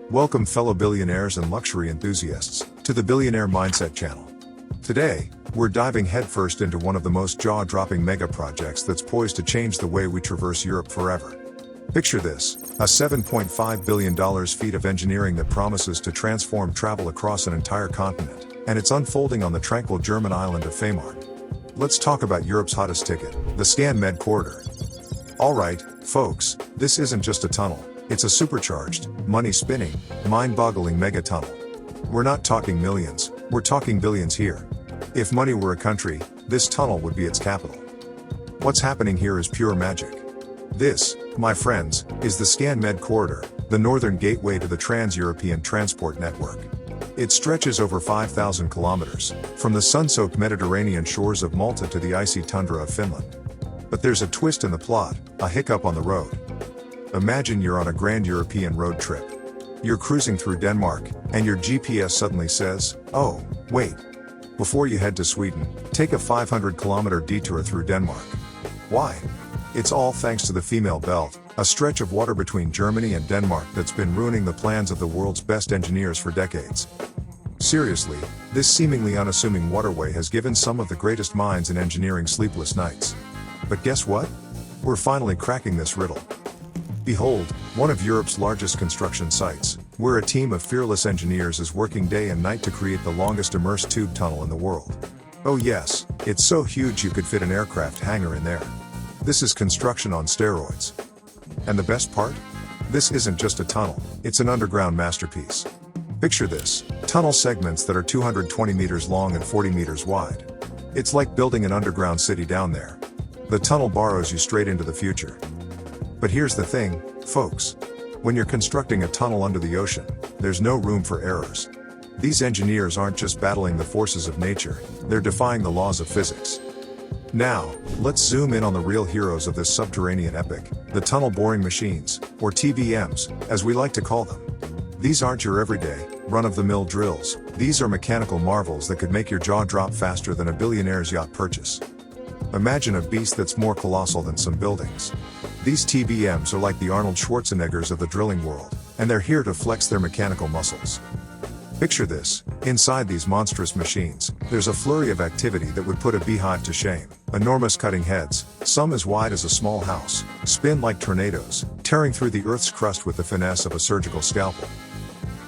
Welcome fellow billionaires and luxury enthusiasts to the Billionaire Mindset channel. Today, we're diving headfirst into one of the most jaw-dropping mega projects that's poised to change the way we traverse Europe forever. Picture this, a $7.5 billion feat of engineering that promises to transform travel across an entire continent, and it's unfolding on the tranquil German island of Fehmarn. Let's talk about Europe's hottest ticket, the ScanMed corridor. Alright, folks, this isn't just a tunnel, it's a supercharged, money-spinning, mind-boggling mega-tunnel. We're not talking millions, we're talking billions here. If money were a country, this tunnel would be its capital. What's happening here is pure magic. This, my friends, is the ScanMed corridor, the northern gateway to the Trans-European Transport Network. It stretches over 5,000 kilometers, from the sun-soaked Mediterranean shores of Malta to the icy tundra of Finland. But there's a twist in the plot, a hiccup on the road. Imagine you're on a grand European road trip. You're cruising through Denmark, and your GPS suddenly says, "Oh, wait. Before you head to Sweden, take a 500-kilometer detour through Denmark." Why? It's all thanks to the Female Belt, a stretch of water between Germany and Denmark that's been ruining the plans of the world's best engineers for decades. Seriously, this seemingly unassuming waterway has given some of the greatest minds in engineering sleepless nights. But guess what? We're finally cracking this riddle. Behold, one of Europe's largest construction sites, where a team of fearless engineers is working day and night to create the longest immersed tube tunnel in the world. Oh yes, it's so huge you could fit an aircraft hangar in there. This is construction on steroids. And the best part? This isn't just a tunnel, it's an underground masterpiece. Picture this, tunnel segments that are 220 meters long and 40 meters wide. It's like building an underground city down there. The tunnel borrows you straight into the future. But here's the thing, folks. When you're constructing a tunnel under the ocean, there's no room for errors. These engineers aren't just battling the forces of nature, they're defying the laws of physics. Now, let's zoom in on the real heroes of this subterranean epic, the tunnel boring machines, or TBMs, as we like to call them. These aren't your everyday, run-of-the-mill drills, these are mechanical marvels that could make your jaw drop faster than a billionaire's yacht purchase. Imagine a beast that's more colossal than some buildings. These TBMs are like the Arnold Schwarzeneggers of the drilling world, and they're here to flex their mechanical muscles. Picture this, inside these monstrous machines, there's a flurry of activity that would put a beehive to shame. Enormous cutting heads, some as wide as a small house, spin like tornadoes, tearing through the Earth's crust with the finesse of a surgical scalpel.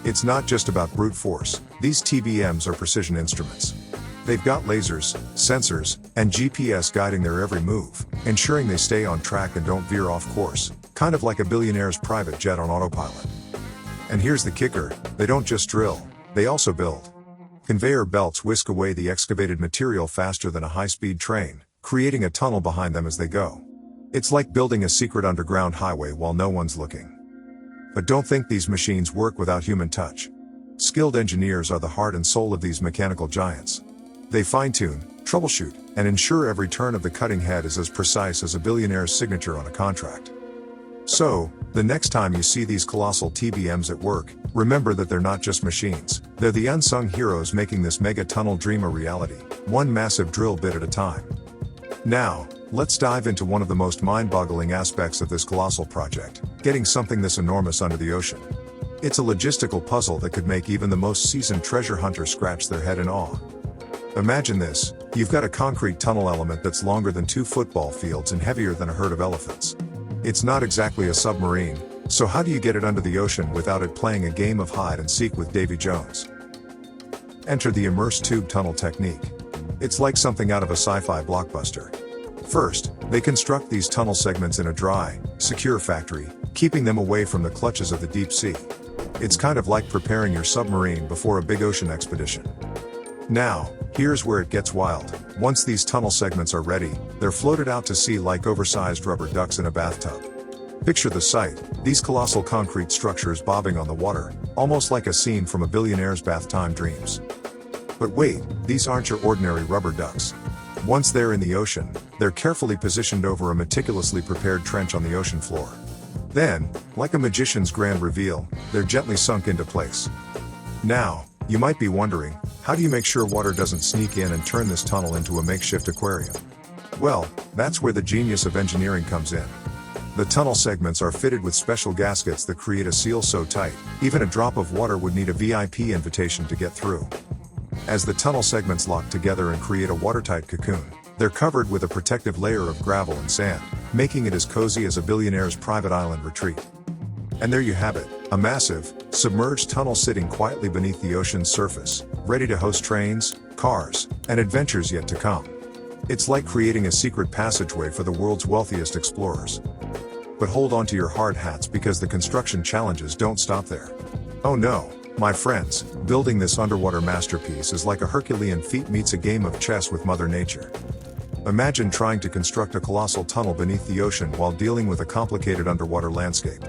It's not just about brute force, these TBMs are precision instruments. They've got lasers, sensors, and GPS guiding their every move, ensuring they stay on track and don't veer off course, kind of like a billionaire's private jet on autopilot. And here's the kicker, they don't just drill, they also build. Conveyor belts whisk away the excavated material faster than a high-speed train, creating a tunnel behind them as they go. It's like building a secret underground highway while no one's looking. But don't think these machines work without human touch. Skilled engineers are the heart and soul of these mechanical giants. They fine-tune, troubleshoot, and ensure every turn of the cutting head is as precise as a billionaire's signature on a contract. So, the next time you see these colossal TBMs at work, remember that they're not just machines, they're the unsung heroes making this mega tunnel dream a reality, one massive drill bit at a time. Now, let's dive into one of the most mind-boggling aspects of this colossal project, getting something this enormous under the ocean. It's a logistical puzzle that could make even the most seasoned treasure hunter scratch their head in awe. Imagine this, you've got a concrete tunnel element that's longer than 2 football fields and heavier than a herd of elephants. It's not exactly a submarine, so how do you get it under the ocean without it playing a game of hide and seek with Davy Jones? Enter the immersed tube tunnel technique. It's like something out of a sci-fi blockbuster. First, they construct these tunnel segments in a dry, secure factory, keeping them away from the clutches of the deep sea. It's kind of like preparing your submarine before a big ocean expedition. Now, here's where it gets wild. Once these tunnel segments are ready, they're floated out to sea like oversized rubber ducks in a bathtub. Picture the sight, these colossal concrete structures bobbing on the water, almost like a scene from a billionaire's bath time dreams. But wait, these aren't your ordinary rubber ducks. Once they're in the ocean, they're carefully positioned over a meticulously prepared trench on the ocean floor. Then, like a magician's grand reveal, they're gently sunk into place. Now, you might be wondering, how do you make sure water doesn't sneak in and turn this tunnel into a makeshift aquarium? Well, that's where the genius of engineering comes in. The tunnel segments are fitted with special gaskets that create a seal so tight, even a drop of water would need a VIP invitation to get through. As the tunnel segments lock together and create a watertight cocoon, they're covered with a protective layer of gravel and sand, making it as cozy as a billionaire's private island retreat. And there you have it, a massive, submerged tunnel sitting quietly beneath the ocean's surface, ready to host trains, cars, and adventures yet to come. It's like creating a secret passageway for the world's wealthiest explorers. But hold on to your hard hats because the construction challenges don't stop there. Oh no, my friends, building this underwater masterpiece is like a Herculean feat meets a game of chess with Mother Nature. Imagine trying to construct a colossal tunnel beneath the ocean while dealing with a complicated underwater landscape.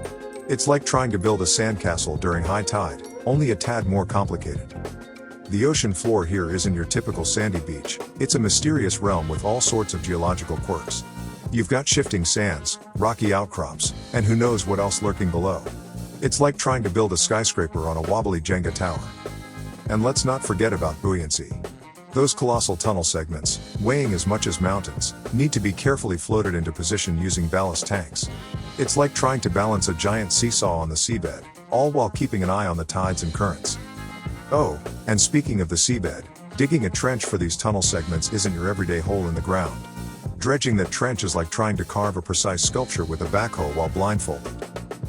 It's like trying to build a sandcastle during high tide, only a tad more complicated. The ocean floor here isn't your typical sandy beach, it's a mysterious realm with all sorts of geological quirks. You've got shifting sands, rocky outcrops, and who knows what else lurking below. It's like trying to build a skyscraper on a wobbly Jenga tower. And let's not forget about buoyancy. Those colossal tunnel segments, weighing as much as mountains, need to be carefully floated into position using ballast tanks. It's like trying to balance a giant seesaw on the seabed, all while keeping an eye on the tides and currents. Oh, and speaking of the seabed, digging a trench for these tunnel segments isn't your everyday hole in the ground. Dredging that trench is like trying to carve a precise sculpture with a backhoe while blindfolded.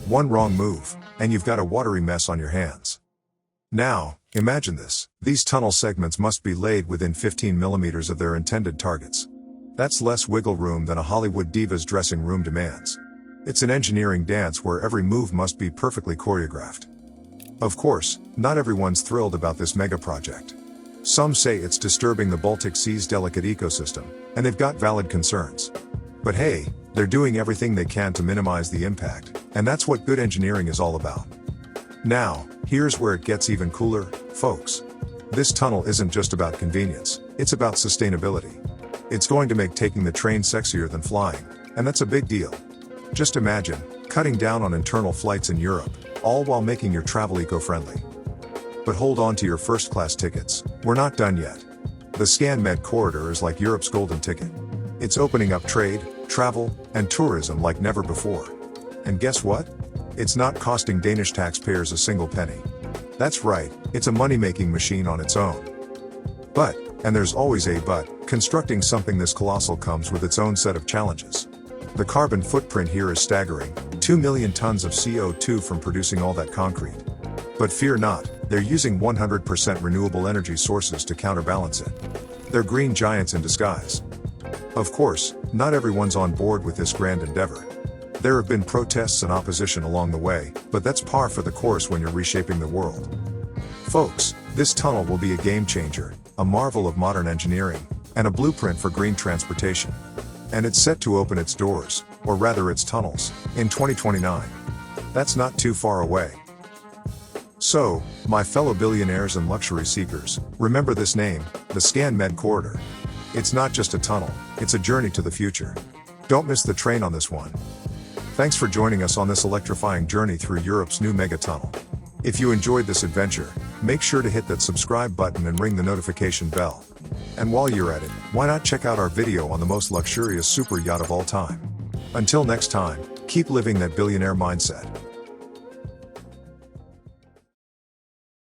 One wrong move, and you've got a watery mess on your hands. Now, imagine this. These tunnel segments must be laid within 15 millimeters of their intended targets. That's less wiggle room than a Hollywood diva's dressing room demands. It's an engineering dance where every move must be perfectly choreographed. Of course, not everyone's thrilled about this mega project. Some say it's disturbing the Baltic Sea's delicate ecosystem, and they've got valid concerns. But hey, they're doing everything they can to minimize the impact, and that's what good engineering is all about. Now, here's where it gets even cooler, folks. This tunnel isn't just about convenience, it's about sustainability. It's going to make taking the train sexier than flying, and that's a big deal. Just imagine, cutting down on internal flights in Europe, all while making your travel eco-friendly. But hold on to your first-class tickets, we're not done yet. The ScanMed corridor is like Europe's golden ticket. It's opening up trade, travel, and tourism like never before. And guess what? It's not costing Danish taxpayers a single penny. That's right, it's a money-making machine on its own. But, and there's always a but, constructing something this colossal comes with its own set of challenges. The carbon footprint here is staggering, 2 million tons of CO2 from producing all that concrete. But fear not, they're using 100% renewable energy sources to counterbalance it. They're green giants in disguise. Of course, not everyone's on board with this grand endeavor. There have been protests and opposition along the way, but that's par for the course when you're reshaping the world. Folks, this tunnel will be a game changer, a marvel of modern engineering, and a blueprint for green transportation. And it's set to open its doors, or rather its tunnels, in 2029. That's not too far away. So, my fellow billionaires and luxury seekers, remember this name, the ScanMed corridor. It's not just a tunnel, it's a journey to the future. Don't miss the train on this one. Thanks for joining us on this electrifying journey through Europe's new mega tunnel. If you enjoyed this adventure, make sure to hit that subscribe button and ring the notification bell. And while you're at it, why not check out our video on the most luxurious super yacht of all time? Until next time, keep living that billionaire mindset.